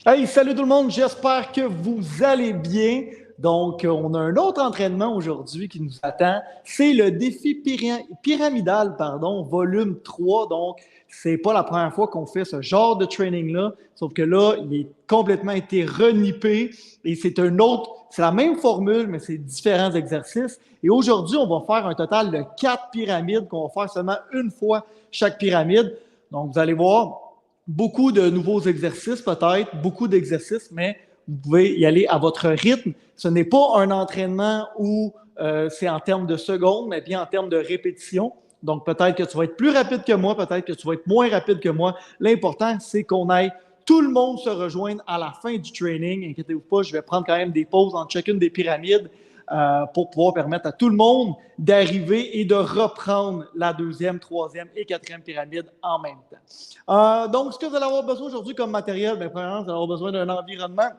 Hey, salut tout le monde, j'espère que vous allez bien. Donc, on a un autre entraînement aujourd'hui qui nous attend. C'est le défi pyramidal, volume 3. Donc, c'est pas la première fois qu'on fait ce genre de training-là, sauf que là, il est complètement été renippé et c'est la même formule, mais c'est différents exercices. Et aujourd'hui, on va faire un total de 4 pyramides qu'on va faire seulement une fois chaque pyramide. Donc, vous allez voir, beaucoup de nouveaux exercices peut-être, beaucoup d'exercices, mais vous pouvez y aller à votre rythme. Ce n'est pas un entraînement où c'est en termes de secondes, mais bien en termes de répétition. Donc peut-être que tu vas être plus rapide que moi, peut-être que tu vas être moins rapide que moi. L'important, c'est qu'on aille tout le monde se rejoindre à la fin du training. Inquiétez-vous pas, je vais prendre quand même des pauses entre chacune des pyramides pour pouvoir permettre à tout le monde d'arriver et de reprendre la deuxième, troisième et quatrième pyramide en même temps. Donc, ce que vous allez avoir besoin aujourd'hui comme matériel, bien, premièrement, vous allez avoir besoin d'un environnement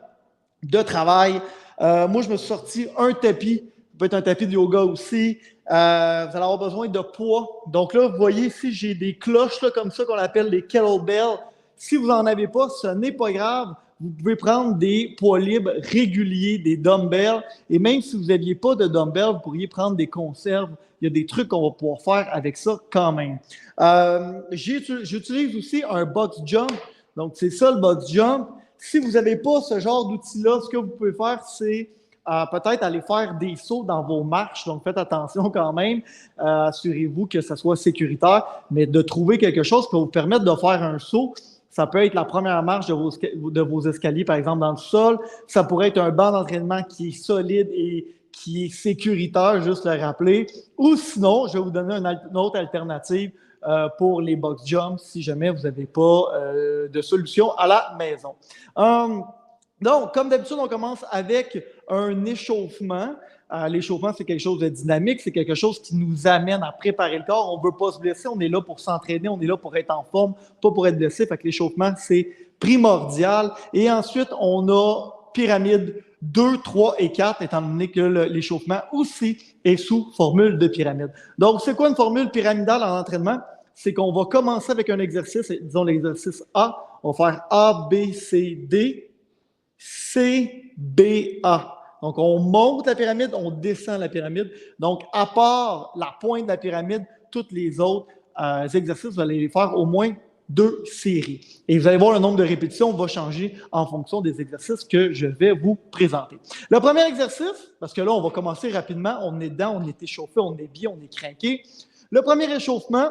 de travail. Moi, je me suis sorti un tapis, ça peut être un tapis de yoga aussi. Vous allez avoir besoin de poids. Donc là, vous voyez ici, j'ai des cloches là, comme ça qu'on appelle des kettlebells. Si vous n'en avez pas, ce n'est pas grave. Vous pouvez prendre des poids libres réguliers, des dumbbells. Et même si vous n'aviez pas de dumbbells, vous pourriez prendre des conserves. Il y a des trucs qu'on va pouvoir faire avec ça quand même. J'utilise aussi un box jump. Donc, c'est ça le box jump. Si vous n'avez pas ce genre d'outil-là, ce que vous pouvez faire, c'est peut-être aller faire des sauts dans vos marches. Donc, faites attention quand même. Assurez-vous que ça soit sécuritaire, mais de trouver quelque chose qui va vous permettre de faire un saut. Ça peut être la première marche de vos escaliers, par exemple, dans le sol. Ça pourrait être un banc d'entraînement qui est solide et qui est sécuritaire, juste le rappeler. Ou sinon, je vais vous donner une autre alternative pour les box jumps si jamais vous n'avez pas de solution à la maison. Donc, comme d'habitude, on commence avec un échauffement. L'échauffement, c'est quelque chose de dynamique, c'est quelque chose qui nous amène à préparer le corps. On ne veut pas se blesser, on est là pour s'entraîner, on est là pour être en forme, pas pour être blessé. Fait que l'échauffement, c'est primordial. Et ensuite, on a pyramide 2, 3 et 4, étant donné que l'échauffement aussi est sous formule de pyramide. Donc, c'est quoi une formule pyramidale en entraînement? C'est qu'on va commencer avec un exercice, disons l'exercice A. On va faire A, B, C, D, C, B, A. Donc, on monte la pyramide, on descend la pyramide. Donc, à part la pointe de la pyramide, tous les autres exercices, vous allez les faire au moins 2 séries. Et vous allez voir, le nombre de répétitions va changer en fonction des exercices que je vais vous présenter. Le premier exercice, parce que là, on va commencer rapidement, on est dedans, on est échauffé, on est bien, on est craqué. Le premier échauffement,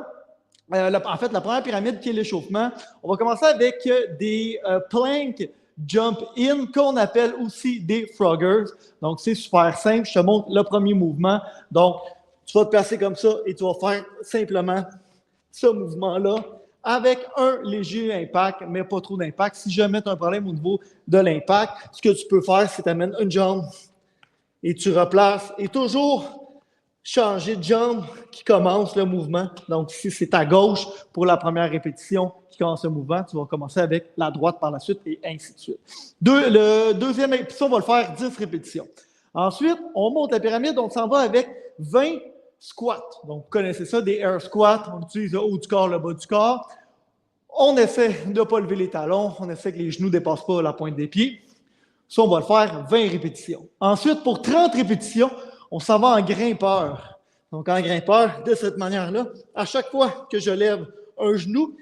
en fait, la première pyramide qui est l'échauffement, on va commencer avec des plank jump in, qu'on appelle aussi des froggers. Donc, c'est super simple. Je te montre le premier mouvement. Donc, tu vas te placer comme ça et tu vas faire simplement ce mouvement-là avec un léger impact, mais pas trop d'impact. Si jamais tu as un problème au niveau de l'impact, ce que tu peux faire, c'est t'amènes une jambe et tu replaces et toujours changer de jambe qui commence le mouvement. Donc, si c'est à gauche pour la première répétition qui commence le mouvement, tu vas commencer avec la droite par la suite et ainsi de suite. Le deuxième répétition, on va le faire 10 répétitions. Ensuite, on monte la pyramide, on s'en va avec 20 squats. Donc, vous connaissez ça, des air squats. On utilise le haut du corps, le bas du corps. On essaie de ne pas lever les talons. On essaie que les genoux ne dépassent pas la pointe des pieds. Ça, on va le faire 20 répétitions. Ensuite, pour 30 répétitions, on s'en va en grimpeur. Donc, en grimpeur, de cette manière-là, à chaque fois que je lève un genou,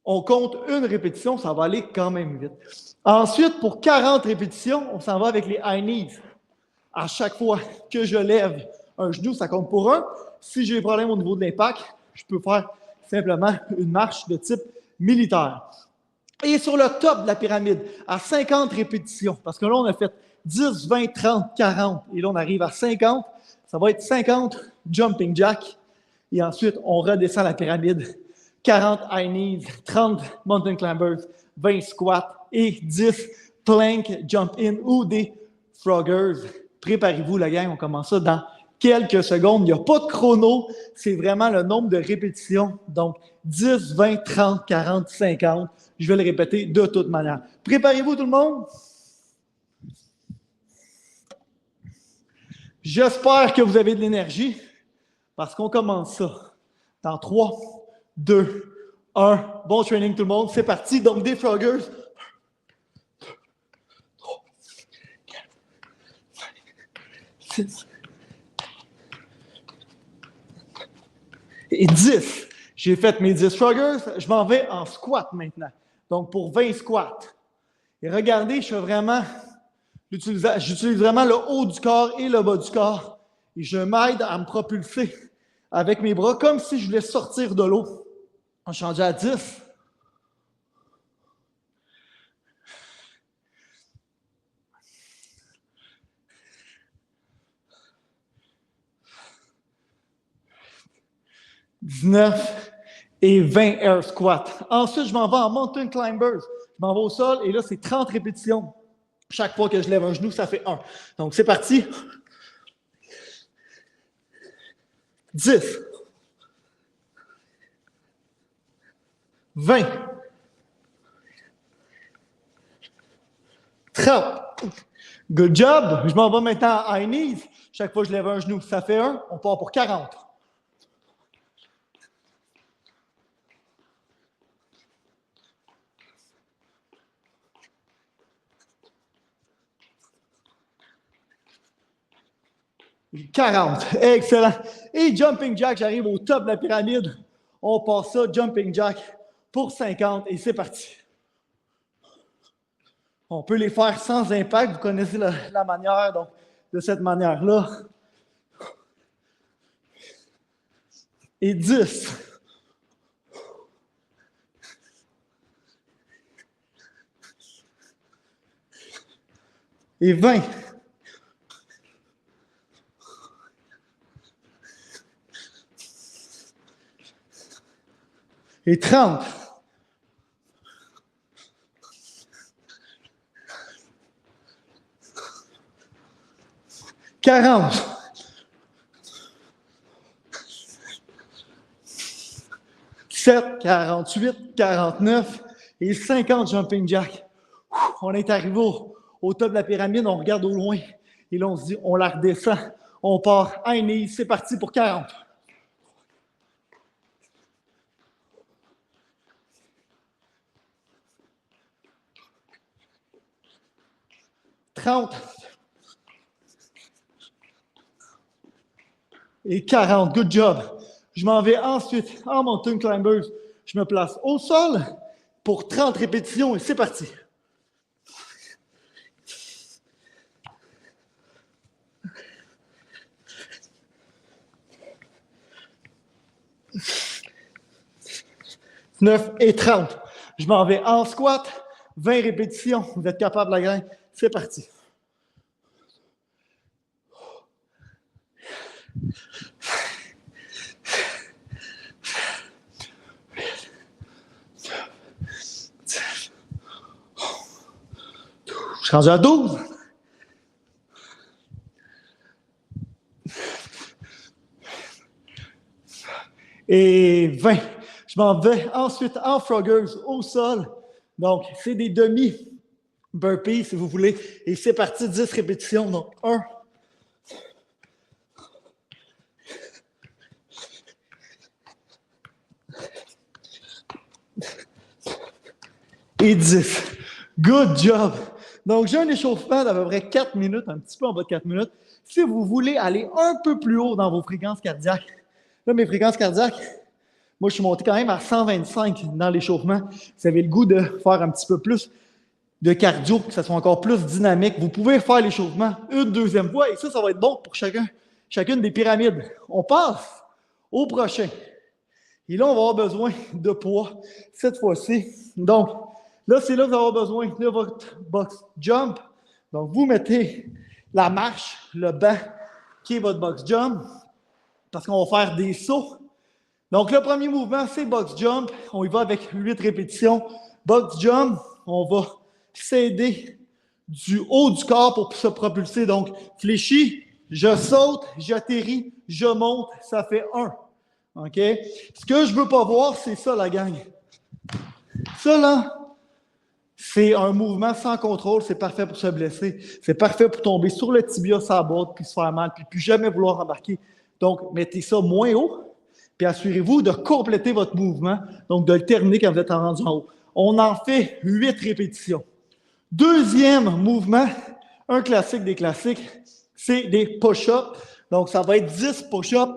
on compte une répétition, ça va aller quand même vite. Ensuite, pour 40 répétitions, on s'en va avec les high knees. À chaque fois que je lève un genou, ça compte pour un. Si j'ai des problèmes au niveau de l'impact, je peux faire simplement une marche de type militaire. Et sur le top de la pyramide, à 50 répétitions, parce que là, on a fait 10, 20, 30, 40, et là, on arrive à 50, ça va être 50 jumping jack, et ensuite, on redescend la pyramide, 40 high knees, 30 mountain climbers, 20 squats et 10 plank jump in ou des froggers. Préparez-vous, la gang, on commence ça dans quelques secondes. Il n'y a pas de chrono, c'est vraiment le nombre de répétitions. Donc, 10, 20, 30, 40, 50. Je vais le répéter de toute manière. Préparez-vous, tout le monde. J'espère que vous avez de l'énergie parce qu'on commence ça dans 3, 2, 1. Bon training, tout le monde. C'est parti. Donc, des froggers. 6 et 10. J'ai fait mes 10 shruggers. Je m'en vais en squat maintenant. Donc, pour 20 squats. Et regardez, j'utilise vraiment le haut du corps et le bas du corps. Et je m'aide à me propulser avec mes bras comme si je voulais sortir de l'eau. On change à 10. « 19 et 20 air squats. Ensuite, je m'en vais en mountain climbers. Je m'en vais au sol et là, c'est 30 répétitions. Chaque fois que je lève un genou, ça fait 1. Donc, c'est parti. 10. 20. 30. Good job. Je m'en vais maintenant à high knees. Chaque fois que je lève un genou, ça fait 1. On part pour 40. « 40. Excellent. Et jumping jack, j'arrive au top de la pyramide. On passe ça, jumping jack, pour 50 et c'est parti. On peut les faire sans impact. Vous connaissez la manière, donc de cette manière-là. Et 10. Et 20. Et 30. « 40. 7, 48, 49 et 50 jumping jack. On est arrivé au top de la pyramide, on regarde au loin et là on se dit, on la redescend, on part high knee, c'est parti pour 40. 30 et 40. Good job. Je m'en vais ensuite en mountain climbers. Je me place au sol pour 30 répétitions et c'est parti. « 9 et 30. Je m'en vais en squat. 20 répétitions. Vous êtes capable de la gagner. C'est parti. Je suis rendu à 12. Et 20. Je m'en vais ensuite en froggers au sol. Donc, c'est des demi-burpees, si vous voulez. Et c'est parti, 10 répétitions. Donc, 1. Et 10. Good job. Donc, j'ai un échauffement d'à peu près 4 minutes, un petit peu en bas de 4 minutes. Si vous voulez aller un peu plus haut dans vos fréquences cardiaques, là, mes fréquences cardiaques, moi, je suis monté quand même à 125 dans l'échauffement. Vous avez le goût de faire un petit peu plus de cardio, que ça soit encore plus dynamique. Vous pouvez faire l'échauffement une deuxième fois et ça va être bon pour chacune des pyramides. On passe au prochain. Et là, on va avoir besoin de poids cette fois-ci. Donc, là, c'est là que vous allez avoir besoin de votre box jump. Donc, vous mettez la marche, le banc, qui est votre box jump, parce qu'on va faire des sauts. Donc, le premier mouvement, c'est box jump. On y va avec 8 répétitions. Box jump, on va s'aider du haut du corps pour se propulser. Donc, fléchi, je saute, j'atterris, je monte, ça fait 1. OK? Ce que je ne veux pas voir, c'est ça, la gang. Ça, là, c'est un mouvement sans contrôle. C'est parfait pour se blesser. C'est parfait pour tomber sur le tibia, sur la boîte, puis se faire mal, puis plus jamais vouloir embarquer. Donc, mettez ça moins haut, puis assurez-vous de compléter votre mouvement, donc de le terminer quand vous êtes rendu en haut. On en fait 8 répétitions. Deuxième mouvement, un classique des classiques, c'est des push-ups. Donc, ça va être 10 push-ups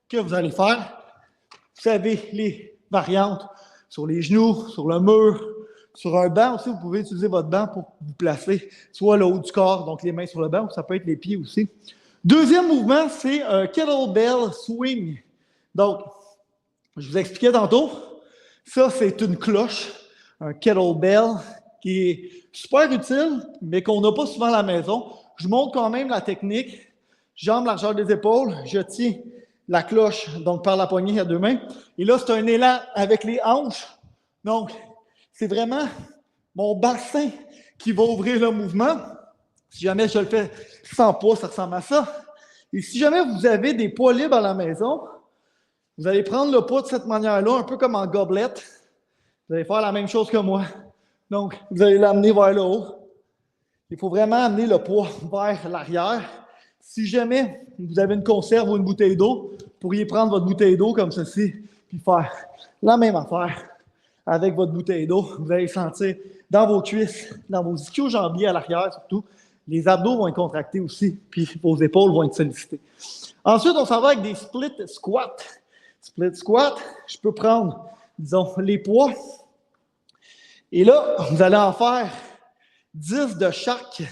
que vous allez faire. Vous avez les variantes sur les genoux, sur le mur, sur un banc aussi. Vous pouvez utiliser votre banc pour vous placer soit le haut du corps, donc les mains sur le banc, ou ça peut être les pieds aussi. Deuxième mouvement, c'est un kettlebell swing. Donc, je vous expliquais tantôt, ça, c'est une cloche, un kettlebell qui est super utile, mais qu'on n'a pas souvent à la maison. Je montre quand même la technique. Jambes largeur des épaules, je tiens la cloche, donc par la poignée à deux mains. Et là, c'est un élan avec les hanches. Donc, c'est vraiment mon bassin qui va ouvrir le mouvement. Si jamais je le fais sans poids, ça ressemble à ça. Et si jamais vous avez des poids libres à la maison, vous allez prendre le poids de cette manière-là, un peu comme en gobelet. Vous allez faire la même chose que moi. Donc, vous allez l'amener vers le haut. Il faut vraiment amener le poids vers l'arrière. Si jamais vous avez une conserve ou une bouteille d'eau, vous pourriez prendre votre bouteille d'eau comme ceci, puis faire la même affaire avec votre bouteille d'eau. Vous allez sentir dans vos cuisses, dans vos ischio-jambiers à l'arrière surtout, les abdos vont être contractés aussi, puis vos épaules vont être sollicitées. Ensuite, on s'en va avec des split squats. Split squat, je peux prendre, disons, les poids. Et là, vous allez en faire 10 de chaque,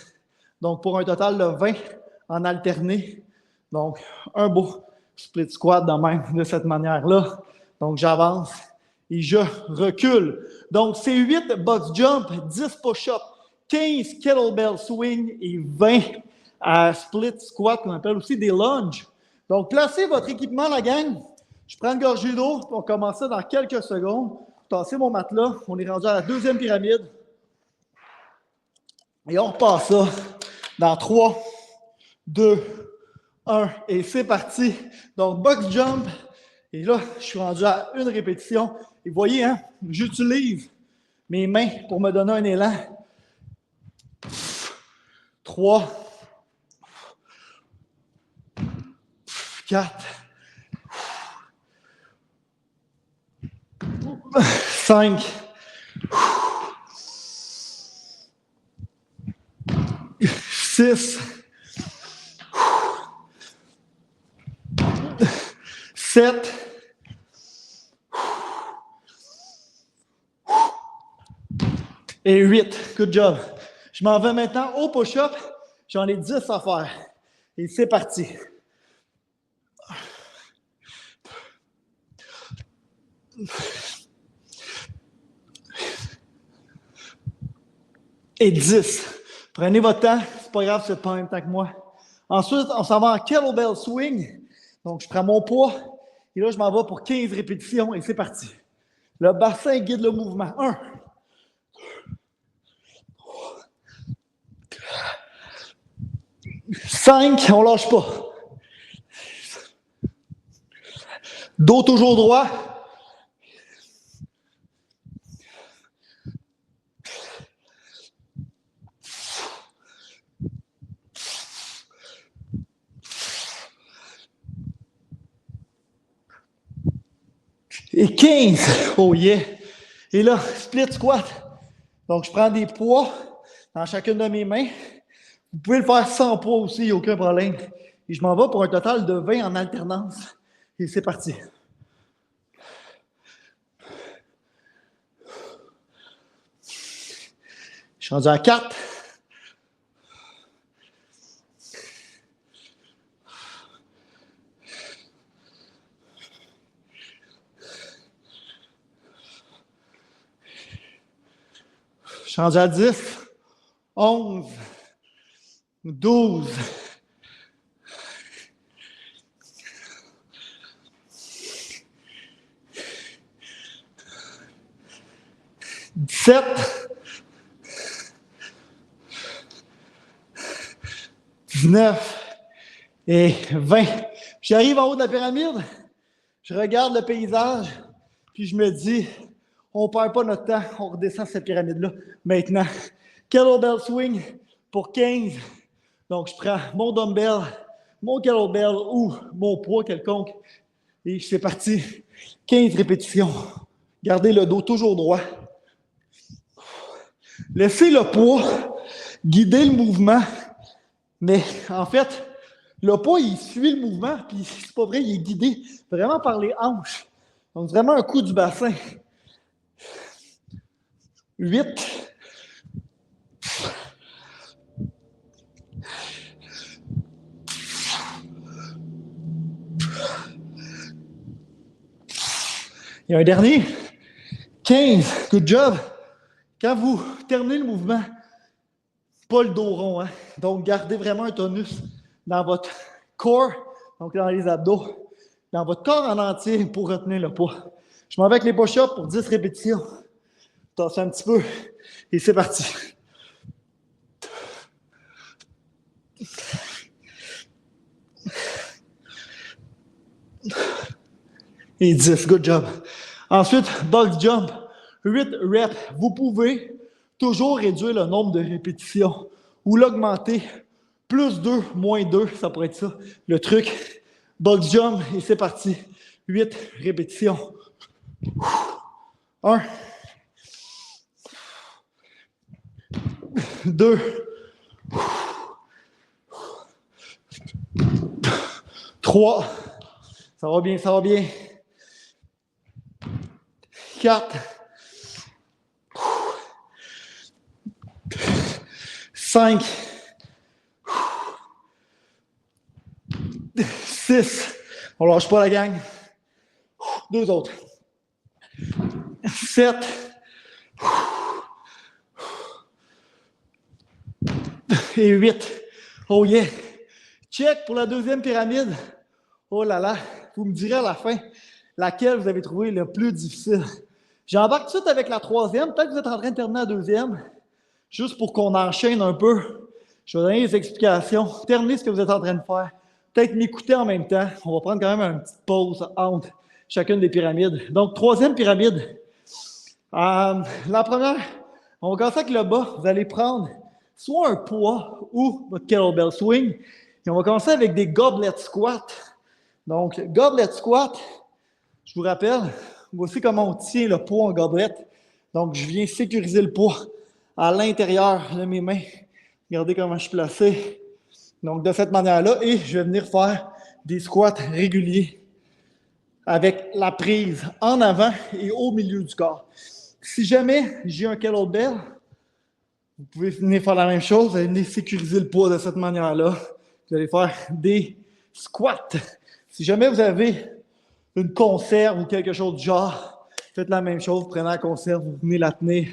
donc pour un total de 20 en alterné. Donc, un beau split squat de même, de cette manière-là. Donc, j'avance et je recule. Donc, c'est 8 box jump, 10 push-ups, 15 kettlebell swing et 20 split squat, qu'on appelle aussi des lunges. Donc, placez votre équipement, la gang. Je prends une gorgée d'eau, on commence ça dans quelques secondes. Tassez mon matelas, on est rendu à la deuxième pyramide. Et on repasse ça dans 3, 2, 1, et c'est parti. Donc, box jump. Et là, je suis rendu à une répétition. Et vous voyez, hein, j'utilise mes mains pour me donner un élan. 3, 4, 5, 6, 7, et 8. Good job. Je m'en vais maintenant au push-up. J'en ai 10 à faire. Et c'est parti. Et 10. Prenez votre temps. C'est pas grave, c'est pas en même temps que moi. Ensuite, on s'en va en kettlebell swing. Donc, je prends mon poids. Et là, je m'en vais pour 15 répétitions. Et c'est parti. Le bassin guide le mouvement. 1, 5, on lâche pas. Dos toujours droit. 15. Oh yeah. Et là, split squat. Donc, je prends des poids dans chacune de mes mains. Vous pouvez le faire sans poids aussi, il n'y a aucun problème. Et je m'en vais pour un total de 20 en alternance. Et c'est parti. Je suis rendu à 4. Je suis rendu à 10, 11, 12, 17, 19 et 20. J'arrive en haut de la pyramide, je regarde le paysage, puis je me dis, on ne perd pas notre temps, on redescend cette pyramide-là. Maintenant, kettlebell swing pour 15. Donc, je prends mon dumbbell, mon kettlebell ou mon poids quelconque. Et c'est parti. 15 répétitions. Gardez le dos toujours droit. Laissez le poids guider le mouvement, Mais en fait, le poids, il suit le mouvement, puis c'est pas vrai, il est guidé vraiment par les hanches. Donc, vraiment un coup du bassin. 8. Il y a un dernier. 15. Good job. Quand vous terminez le mouvement, pas le dos rond, hein? Donc, gardez vraiment un tonus dans votre corps, donc dans les abdos, dans votre corps en entier pour retenir le poids. Je m'en vais avec les push-ups pour 10 répétitions. Tasse un petit peu et c'est parti. Et 10, good job. Ensuite, box jump, 8 reps. Vous pouvez toujours réduire le nombre de répétitions ou l'augmenter. Plus 2, moins 2, ça pourrait être ça. Le truc, box jump et c'est parti. 8 répétitions. 1, 2, 3, ça va bien, ça va bien. 4, 5, 6, on lâche pas la gang. 2 autres. 7, et 8. Oh yeah! Check pour la deuxième pyramide. Oh là là, vous me direz à la fin laquelle vous avez trouvé le plus difficile. J'embarque tout de suite avec la troisième. Peut-être que vous êtes en train de terminer la deuxième. Juste pour qu'on enchaîne un peu. Je vais donner les explications. Terminez ce que vous êtes en train de faire. Peut-être m'écouter en même temps. On va prendre quand même une petite pause entre chacune des pyramides. Donc, troisième pyramide. La première, on va commencer avec le bas. Vous allez prendre soit un poids ou votre kettlebell swing. Et on va commencer avec des goblet squats. Donc, goblet squat, je vous rappelle, voici comment on tient le poids en gobelet. Donc, je viens sécuriser le poids à l'intérieur de mes mains. Regardez comment je suis placé. Donc, de cette manière-là, et je vais venir faire des squats réguliers avec la prise en avant et au milieu du corps. Si jamais j'ai un kettlebell, vous pouvez venir faire la même chose. Vous allez venir sécuriser le poids de cette manière-là. Vous allez faire des squats. Si jamais vous avez une conserve ou quelque chose du genre, faites la même chose. Vous prenez la conserve, vous venez la tenir.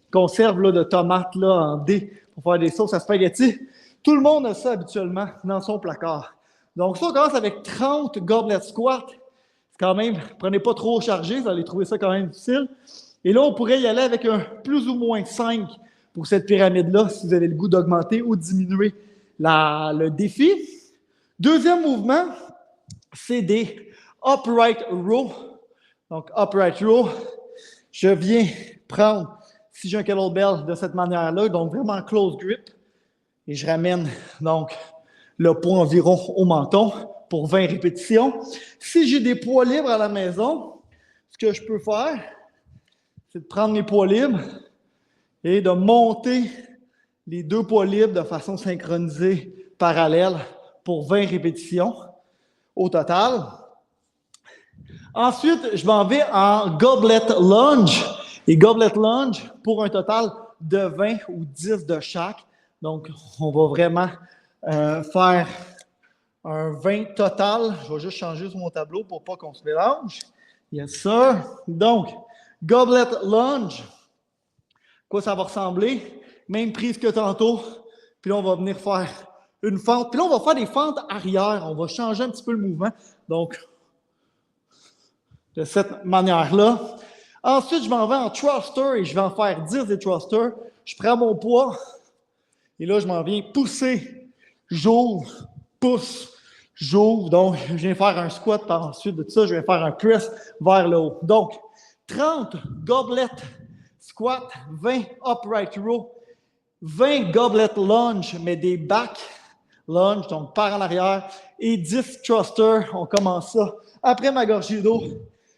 Conserve là, de tomates là, en dés pour faire des sauces à spaghetti. Tout le monde a ça habituellement dans son placard. Donc, ça, on commence avec 30 goblet squats. C'est quand même, prenez pas trop chargé, vous allez trouver ça quand même difficile. Et là, on pourrait y aller avec un plus ou moins 5 pour cette pyramide-là, si vous avez le goût d'augmenter ou diminuer le défi. Deuxième mouvement, c'est des upright row. Donc, upright row, je viens prendre, si j'ai un kettlebell de cette manière-là, donc vraiment close grip, et je ramène donc le poids environ au menton pour 20 répétitions. Si j'ai des poids libres à la maison, ce que je peux faire, c'est de prendre mes poids libres et de monter les deux poids libres de façon synchronisée, parallèle, pour 20 répétitions au total. Ensuite, je m'en vais en goblet lunge. Et goblet lunge pour un total de 20 ou 10 de chaque. Donc, on va vraiment faire un 20 total. Je vais juste changer sur mon tableau pour pas qu'on se mélange. Yes, sir. Donc, goblet lunge. Quoi ça va ressembler? Même prise que tantôt. Puis là, on va venir faire une fente. Puis là, on va faire des fentes arrière. On va changer un petit peu le mouvement. Donc, de cette manière-là. Ensuite, je m'en vais en thruster et je vais en faire 10 des thrusters. Je prends mon poids et là, je m'en viens pousser. J'ouvre, pousse, j'ouvre. Donc, je viens faire un squat par ensuite de ça. Je vais faire un press vers le haut. Donc, 30 goblet squat, 20 upright row, 20 goblet lunge, mais des back lunge, donc par en arrière, et 10 thrusters. On commence ça après ma gorgée d'eau.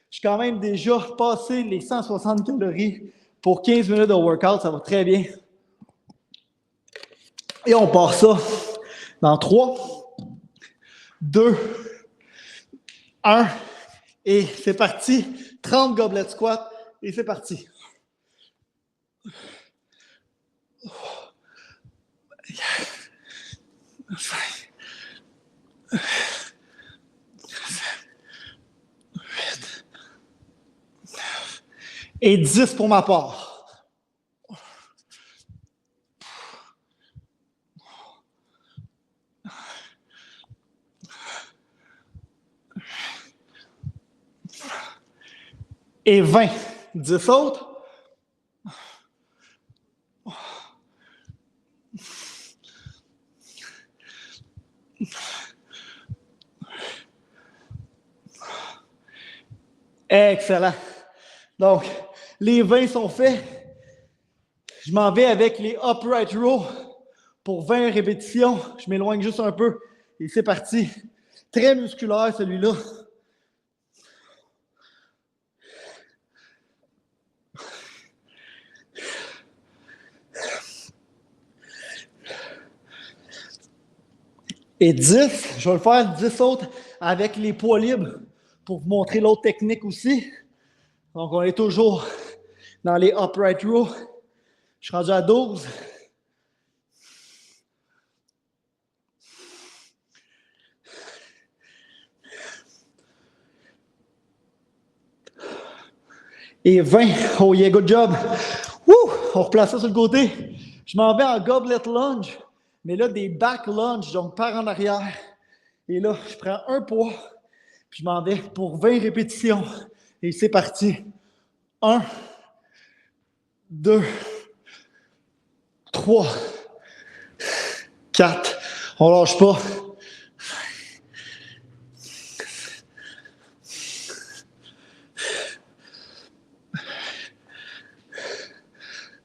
Je suis quand même déjà passé les 160 calories pour 15 minutes de workout. Ça va très bien. Et on part ça Dans 3, 2, 1, et c'est parti. 30 goblet squats, et c'est parti. Et 10 pour ma part. Et 20. 10 autres. Excellent. Donc, les 20 sont faits. Je m'en vais avec les upright row pour 20 répétitions. Je m'éloigne juste un peu et c'est parti. Très musculaire celui-là. Et 10, je vais le faire 10 autres avec les poids libres pour vous montrer l'autre technique aussi. Donc, on est toujours dans les upright row. Je suis rendu à 12. Et 20. Oh yeah, good job. Woo! On replace ça sur le côté. Je m'en vais en goblet lunge, mais là, des back lunge, donc par en arrière. Et là, je prends un poids, puis je m'en vais pour 20 répétitions. Et c'est parti. 1, 2, 3, 4. On lâche pas.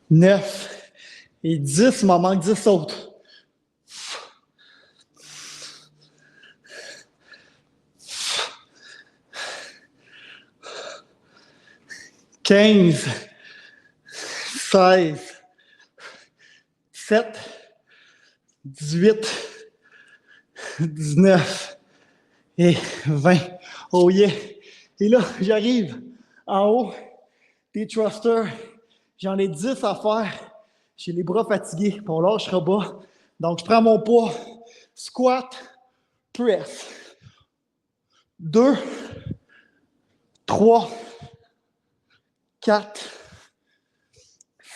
9 et 10, il m'en manque 10 autres. 15, 16, 17, 18, 19 et 20. Oh yeah! Et là, j'arrive en haut des thrusters. J'en ai 10 à faire. J'ai les bras fatigués, puis on lâchera bas. Donc, je prends mon poids. Squat, press. 2, 3, 4,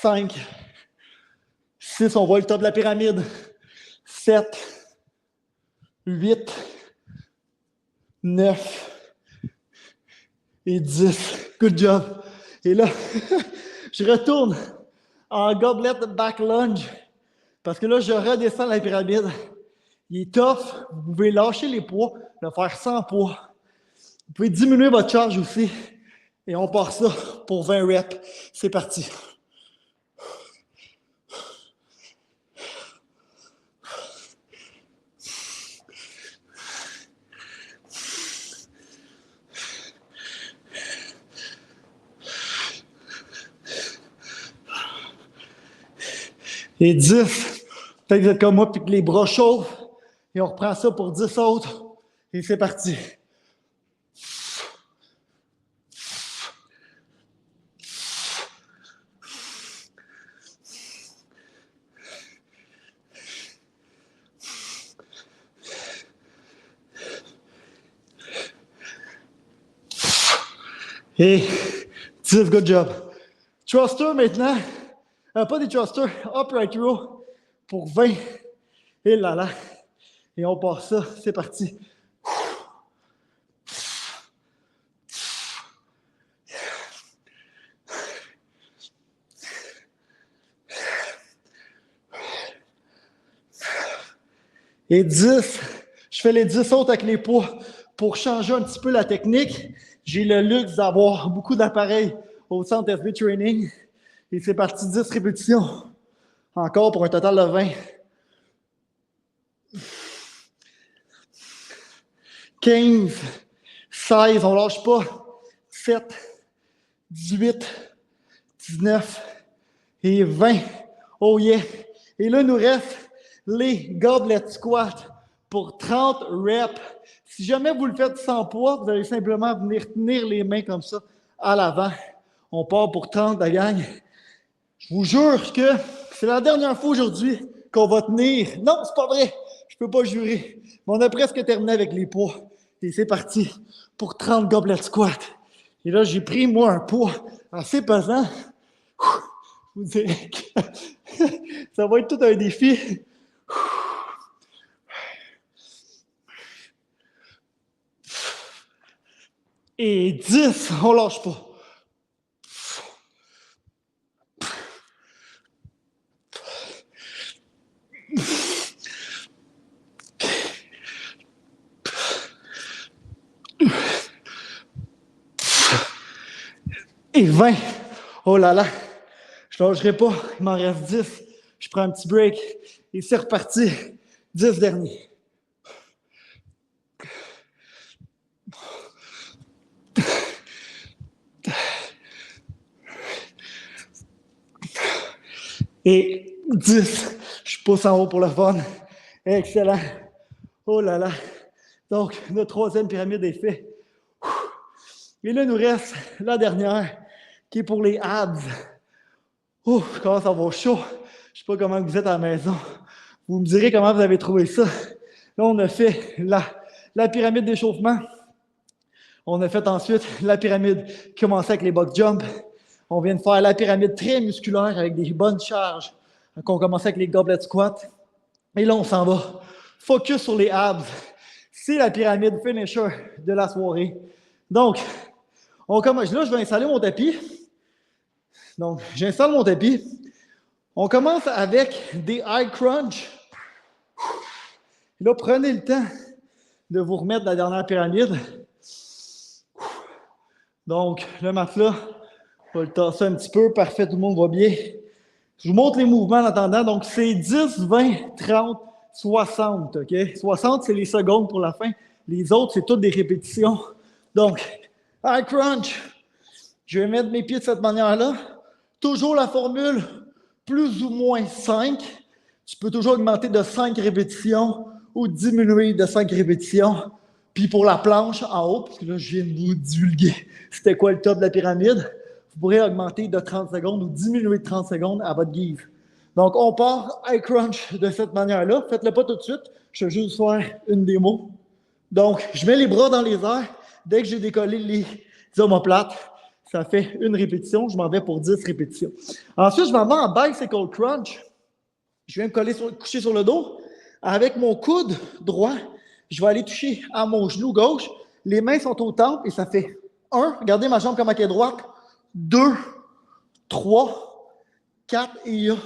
5, 6, on voit le top de la pyramide. 7, 8, 9 et 10. Good job. Et là, je retourne en goblet back lunge parce que là, je redescends la pyramide. Il est tough. Vous pouvez lâcher les poids, le faire sans poids. Vous pouvez diminuer votre charge aussi. Et on part ça pour 20 reps. C'est parti. Et 10. Peut-être que vous êtes comme moi, puis que les bras chauffent. Et on reprend ça pour 10 autres. Et c'est parti. Et 10, good job. Thruster maintenant. Pas des thrusters, upright row pour 20. Et là là. Et on part ça. C'est parti. Et 10, je fais les 10 autres avec les poids pour changer un petit peu la technique. J'ai le luxe d'avoir beaucoup d'appareils au centre FB Training. Et c'est parti, 10 répétitions. Encore pour un total de 20. 15, 16, on lâche pas. 17, 18, 19 et 20. Oh yeah! Et là, il nous reste les goblet squats pour 30 reps. Si jamais vous le faites sans poids, vous allez simplement venir tenir les mains comme ça à l'avant. On part pour 30, la gang. Je vous jure que c'est la dernière fois aujourd'hui qu'on va tenir. Non, c'est pas vrai. Je peux pas jurer. Mais on a presque terminé avec les poids. Et c'est parti pour 30 goblet squats. Et là, j'ai pris, moi, un poids assez pesant. Je vous dirais que ça va être tout un défi. Et 10, on lâche pas. Et 20. Oh là là. Je ne lâcherai pas. Il m'en reste 10. Je prends un petit break. Et c'est reparti. 10 derniers. Et 10. Je pousse en haut pour le fun. Excellent. Oh là là. Donc, notre troisième pyramide est faite. Et là, il nous reste la dernière, qui est pour les abs. Oh, je commence à avoir chaud. Je ne sais pas comment vous êtes à la maison. Vous me direz comment vous avez trouvé ça. Là, on a fait la pyramide d'échauffement. On a fait ensuite la pyramide qui commençait avec les box jumps. On vient de faire la pyramide très musculaire avec des bonnes charges. Donc, on commençait avec les goblet squats. Et là, on s'en va. Focus sur les abs. C'est la pyramide finisher de la soirée. Donc, on commence. Là, je vais installer mon tapis. Donc, j'installe mon tapis. On commence avec des high crunch. Là, prenez le temps de vous remettre la dernière pyramide. Donc, le matelas, on va le tasser un petit peu. Parfait, tout le monde va bien. Je vous montre les mouvements en attendant. Donc, c'est 10, 20, 30, 60. OK? 60, c'est les secondes pour la fin. Les autres, c'est toutes des répétitions. Donc, high crunch. Je vais mettre mes pieds de cette manière-là. Toujours la formule plus ou moins 5. Tu peux toujours augmenter de 5 répétitions ou diminuer de 5 répétitions. Puis pour la planche en haut, parce que là, je viens de vous divulguer c'était quoi le top de la pyramide, vous pourrez augmenter de 30 secondes ou diminuer de 30 secondes à votre guise. Donc, on part high crunch de cette manière-là. Faites-le pas tout de suite. Je vais juste faire une démo. Donc, je mets les bras dans les airs. Dès que j'ai décollé les omoplates, ça fait une répétition. Je m'en vais pour 10 répétitions. Ensuite, je m'en vais en bicycle crunch. Je viens me coucher sur le dos. Avec mon coude droit, je vais aller toucher à mon genou gauche. Les mains sont au temple et ça fait 1. Regardez ma jambe comme elle est droite. 2, 3, 4. Et il y a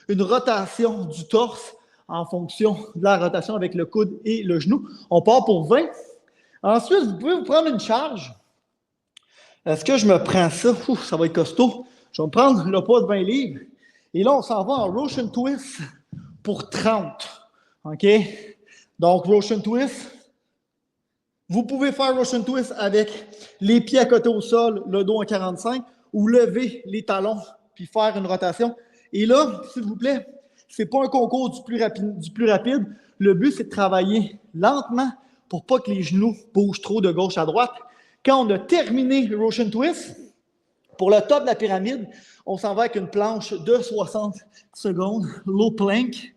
une rotation du torse en fonction de la rotation avec le coude et le genou. On part pour 20. Ensuite, vous pouvez vous prendre une charge. Est-ce que je me prends ça? Ouf, ça va être costaud. Je vais me prendre le poids de 20 livres. Et là, on s'en va en Russian Twist pour 30. OK? Donc, Russian Twist. Vous pouvez faire Russian Twist avec les pieds à côté au sol, le dos en 45, ou lever les talons puis faire une rotation. Et là, s'il vous plaît, ce n'est pas un concours du plus rapide. Le but, c'est de travailler lentement pour pas que les genoux bougent trop de gauche à droite. Quand on a terminé le Russian Twist, pour le top de la pyramide, on s'en va avec une planche de 60 secondes, low plank,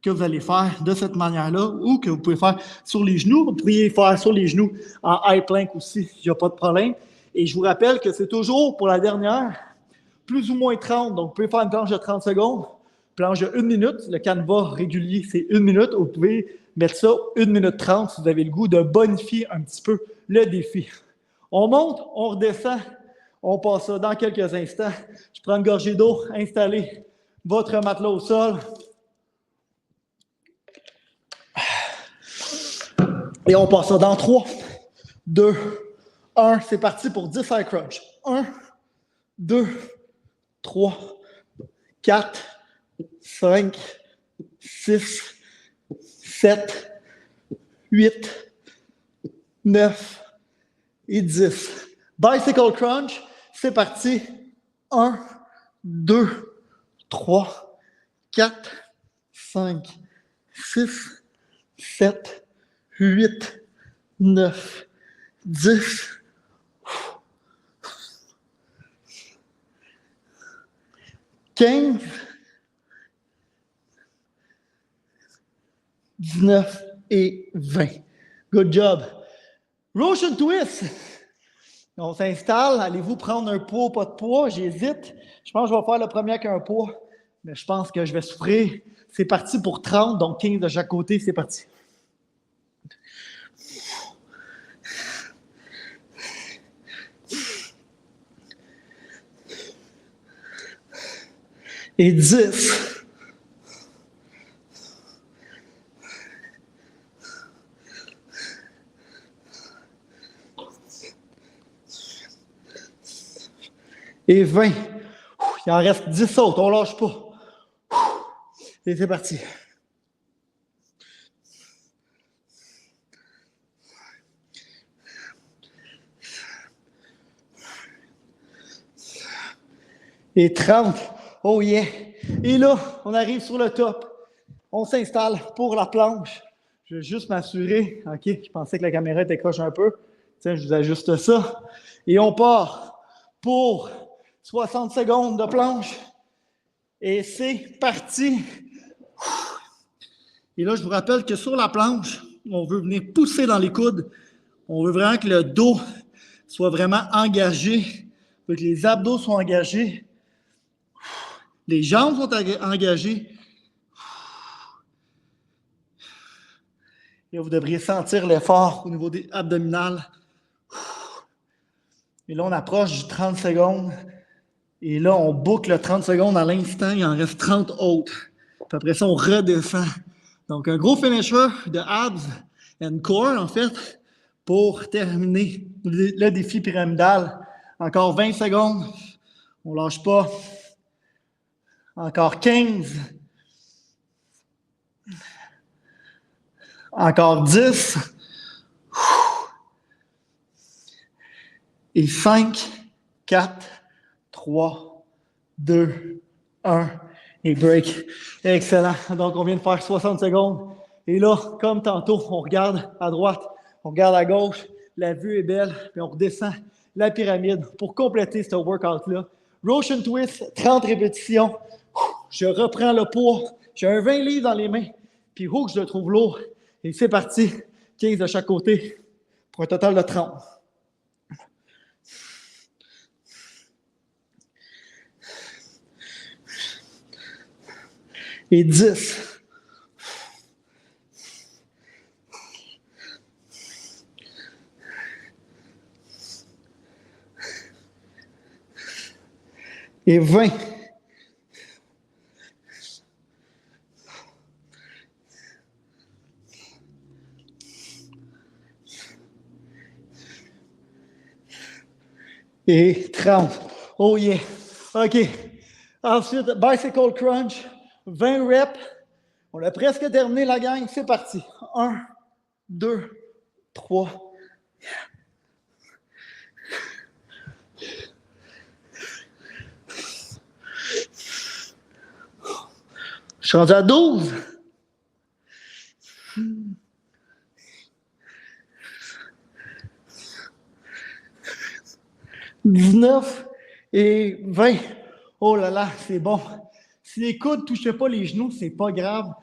que vous allez faire de cette manière-là ou que vous pouvez faire sur les genoux. Vous pourriez faire sur les genoux en high plank aussi, il n'y a pas de problème. Et je vous rappelle que c'est toujours pour la dernière, plus ou moins 30. Donc, vous pouvez faire une planche de 30 secondes, planche de 1 minute. Le canevas régulier, c'est 1 minute. Vous pouvez mettre ça 1 minute 30 si vous avez le goût de bonifier un petit peu le défi. On monte, on redescend, on passe ça dans quelques instants. Je prends une gorgée d'eau, installez votre matelas au sol. Et on passe ça dans 3, 2, 1. C'est parti pour 10 high crunch. 1, 2, 3, 4, 5, 6, 7, 8, 9 et 10. Bicycle crunch, c'est parti. 1, 2, 3, 4, 5, 6, 7, 8, 9, 10, 15, 19 et 20. Good job. Rotation twist. On s'installe. Allez-vous prendre un poids ou pas de poids? J'hésite. Je pense que je vais faire le premier avec un poids, mais je pense que je vais souffrir. C'est parti pour 30, donc 15 de chaque côté. C'est parti. Et 10. Et 20. Il en reste 10 autres, on ne lâche pas. Et c'est parti. Et 30. Oh yeah. Et là, on arrive sur le top. On s'installe pour la planche. Je vais juste m'assurer. OK, je pensais que la caméra était croche un peu. Tiens, je vous ajuste ça. Et on part pour 60 secondes de planche. Et c'est parti. Et là, je vous rappelle que sur la planche, on veut venir pousser dans les coudes. On veut vraiment que le dos soit vraiment engagé. On veut que les abdos soient engagés. Les jambes sont engagées. Et vous devriez sentir l'effort au niveau des abdominales. Et là, on approche du 30 secondes. Et là, on boucle 30 secondes à l'instant. Il en reste 30 autres. Puis après ça, on redescend. Donc, un gros finisher de abs and core, en fait, pour terminer le défi pyramidal. Encore 20 secondes. On ne lâche pas. Encore 15. Encore 10. Et 5, 4, 3, 2, 1. Et break. Excellent. Donc, on vient de faire 60 secondes. Et là, comme tantôt, on regarde à droite, on regarde à gauche. La vue est belle. Puis on redescend la pyramide pour compléter ce workout-là. Rotation twist, 30 répétitions. Je reprends le poids. J'ai un 20 livres dans les mains. Puis, je le trouve lourd. Et c'est parti. 15 de chaque côté pour un total de 30. Et 10. Et 20. Et 30. Oh yeah. OK. Ensuite, bicycle crunch. 20 reps. On a presque terminé la gang. C'est parti. 1, 2, 3. Je suis rendu à 12. « 19 et 20. Oh là là, c'est bon. Si les coudes ne touchaient pas les genoux, c'est pas grave.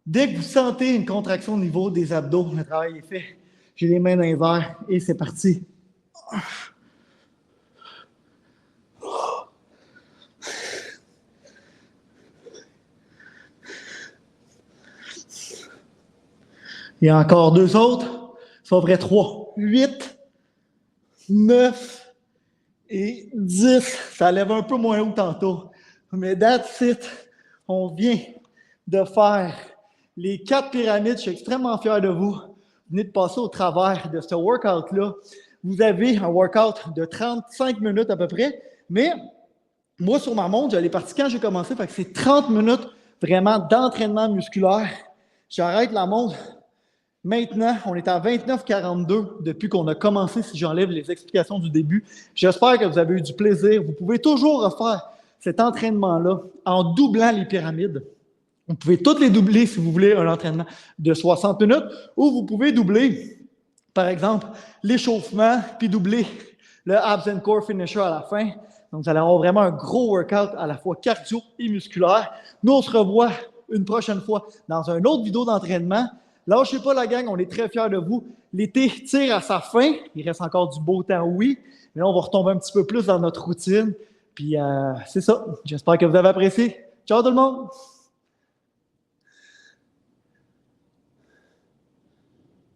Dès que vous sentez une contraction au niveau des abdos, le travail est fait. J'ai les mains dans les airs et c'est parti. Il y a encore 2 autres. Ça ferait 3. 8, 9 et 10. Ça lève un peu moins haut tantôt. Mais that's it. On vient de faire les 4 pyramides. Je suis extrêmement fier de vous. Vous venez de passer au travers de ce workout-là. Vous avez un workout de 35 minutes à peu près. Mais moi, sur ma montre, je l'ai parti quand j'ai commencé. Fait que c'est 30 minutes vraiment d'entraînement musculaire. J'arrête la montre. Maintenant, on est à 29,42 depuis qu'on a commencé, si j'enlève les explications du début. J'espère que vous avez eu du plaisir. Vous pouvez toujours refaire cet entraînement-là en doublant les pyramides. Vous pouvez toutes les doubler si vous voulez un entraînement de 60 minutes ou vous pouvez doubler, par exemple, l'échauffement puis doubler le abs and core finisher à la fin. Donc, vous allez avoir vraiment un gros workout à la fois cardio et musculaire. Nous, on se revoit une prochaine fois dans une autre vidéo d'entraînement. Lâchez pas la gang, on est très fiers de vous. L'été tire à sa fin. Il reste encore du beau temps, oui. Mais là, on va retomber un petit peu plus dans notre routine. Puis, c'est ça. J'espère que vous avez apprécié. Ciao tout le monde!